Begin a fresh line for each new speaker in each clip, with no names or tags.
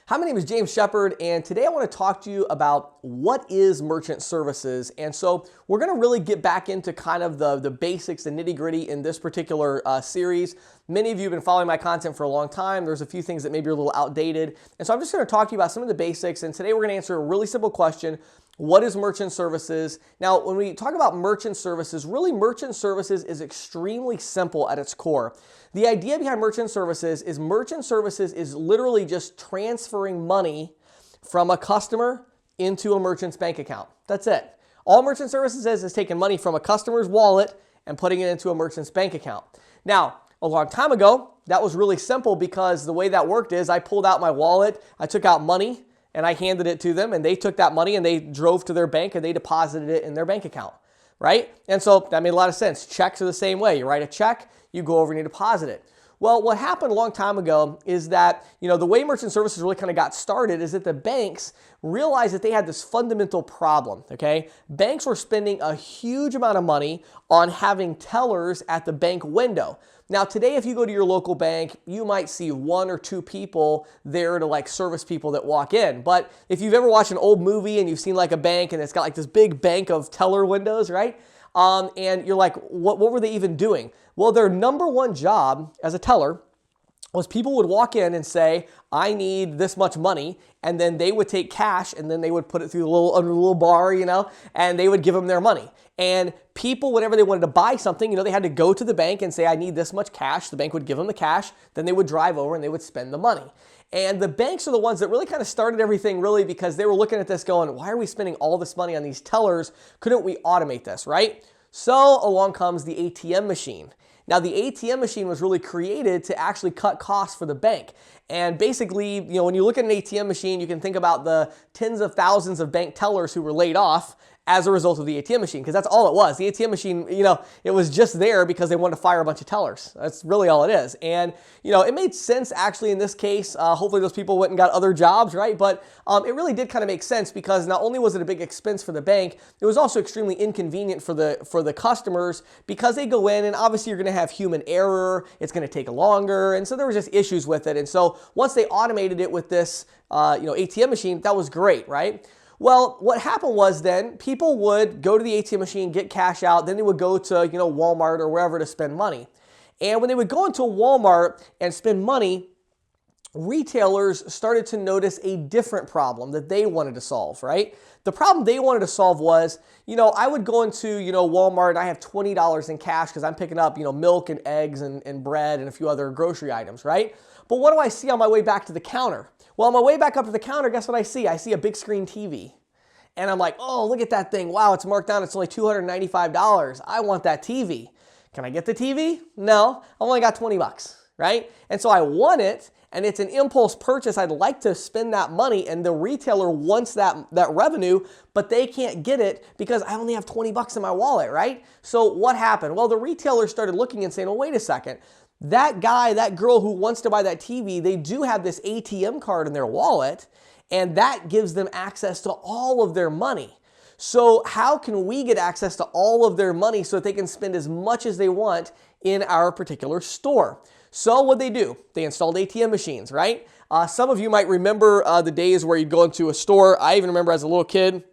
Hi, my name is James Shepard, and today I want to talk to you about what is merchant services. And so we're going to really get back into kind of the basics, the nitty-gritty in this particular series. Many of you have been following my content for a long time. There's a few things that maybe are a little outdated. And so I'm just going to talk to you about some of the basics. And today we're going to answer a really simple question. What is merchant services? Now, when we talk about merchant services, really merchant services is extremely simple at its core. The idea behind merchant services is literally just transferring money from a customer into a merchant's bank account. That's it. All merchant services is taking money from a customer's wallet and putting it into a merchant's bank account. Now, a long time ago, that was really simple because the way that worked is I pulled out my wallet, I took out money, and I handed it to them, and they took that money and they drove to their bank and they deposited it in their bank account, right? And so that made a lot of sense. Checks are the same way. You write a check, you go over and you deposit it. Well, what happened a long time ago is that, the way merchant services really kind of got started is that the banks realized that they had this fundamental problem, okay? Banks were spending a huge amount of money on having tellers at the bank window. Now, today, if you go to your local bank, you might see one or two people there to service people that walk in. But if you've ever watched an old movie and you've seen a bank and it's got this big bank of teller windows, right? And you're like, what were they even doing? Well, their number one job as a teller was people would walk in and say, I need this much money, and then they would take cash and then they would put it through under a little bar, and they would give them their money. And people, whenever they wanted to buy something, they had to go to the bank and say, I need this much cash. The bank would give them the cash. Then they would drive over and they would spend the money. And the banks are the ones that really kind of started everything really because they were looking at this going, why are we spending all this money on these tellers? Couldn't we automate this, right? So along comes the ATM machine. Now, the ATM machine was really created to actually cut costs for the bank. And basically, when you look at an ATM machine, you can think about the tens of thousands of bank tellers who were laid off as a result of the ATM machine, because that's all it was. The ATM machine, it was just there because they wanted to fire a bunch of tellers. That's really all it is. And, it made sense actually in this case. Hopefully those people went and got other jobs, right? But it really did kind of make sense because not only was it a big expense for the bank, it was also extremely inconvenient for the customers because they go in and obviously you're going to have human error. It's going to take longer. And so there were just issues with it. And so once they automated it with this, ATM machine, that was great, right? Well, what happened was then people would go to the ATM machine, get cash out, then they would go to, Walmart or wherever to spend money. And when they would go into Walmart and spend money, retailers started to notice a different problem that they wanted to solve, right? The problem they wanted to solve was, I would go into, Walmart and I have $20 in cash because I'm picking up, milk and eggs and bread and a few other grocery items, right? But what do I see on my way back to the counter? Well, on my way back up to the counter, guess what I see? I see a big screen TV. And I'm like, oh, look at that thing. Wow, it's marked down. It's only $295. I want that TV. Can I get the TV? No, I've only got 20 bucks, right? And so I want it, and it's an impulse purchase. I'd like to spend that money, and the retailer wants that revenue, but they can't get it because I only have 20 bucks in my wallet, right? So what happened? Well, the retailer started looking and saying, well, wait a second. That guy, that girl who wants to buy that TV, they do have this ATM card in their wallet, and that gives them access to all of their money. So how can we get access to all of their money so that they can spend as much as they want in our particular store? So what they do, they installed ATM machines, right? Some of you might remember the days where you'd go into a store. I even remember as a little kid,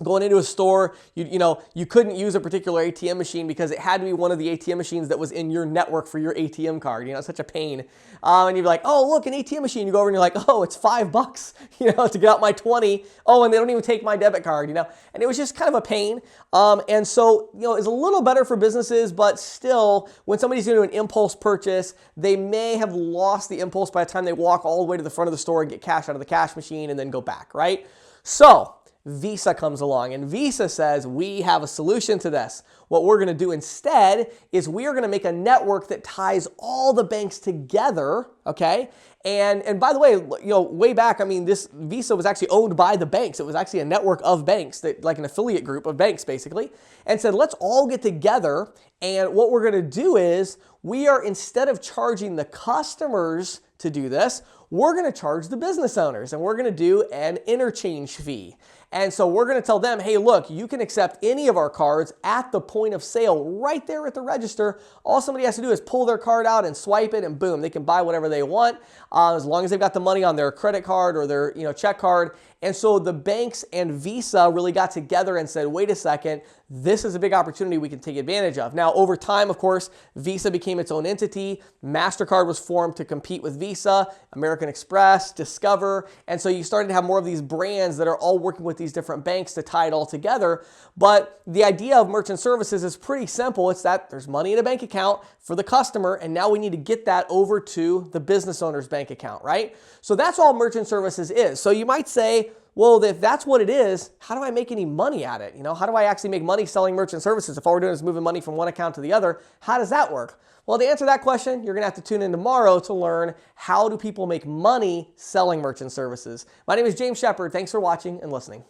going into a store, you couldn't use a particular ATM machine because it had to be one of the ATM machines that was in your network for your ATM card. It's such a pain. And you'd be like, oh, look, an ATM machine. You go over and you're like, oh, it's $5, to get out my 20. Oh, and they don't even take my debit card, And it was just kind of a pain. And so, it's a little better for businesses, but still, when somebody's doing an impulse purchase, they may have lost the impulse by the time they walk all the way to the front of the store and get cash out of the cash machine and then go back, right? So Visa comes along and Visa says, we have a solution to this. What we're going to do instead is we are going to make a network that ties all the banks together, okay? And by the way, way back, this Visa was actually owned by the banks. It was actually a network of banks, that like an affiliate group of banks, basically, and said, let's all get together. And what we're going to do is instead of charging the customers to do this, we're going to charge the business owners and we're going to do an interchange fee. And so we're going to tell them, hey, look, you can accept any of our cards at the point of sale right there at the register. All somebody has to do is pull their card out and swipe it, and boom, they can buy whatever they want as long as they've got the money on their credit card or their check card. And so the banks and Visa really got together and said, wait a second, this is a big opportunity we can take advantage of. Now, over time, of course, Visa became its own entity. MasterCard was formed to compete with Visa, American Express, Discover. And so you started to have more of these brands that are all working with these different banks to tie it all together. But the idea of merchant services is pretty simple. It's that there's money in a bank account for the customer, and now we need to get that over to the business owner's bank account, right? So that's all merchant services is. So you might say, well, if that's what it is, how do I make any money at it? How do I actually make money selling merchant services? If all we're doing is moving money from one account to the other, how does that work? Well, to answer that question, you're going to have to tune in tomorrow to learn how do people make money selling merchant services. My name is James Shepard. Thanks for watching and listening.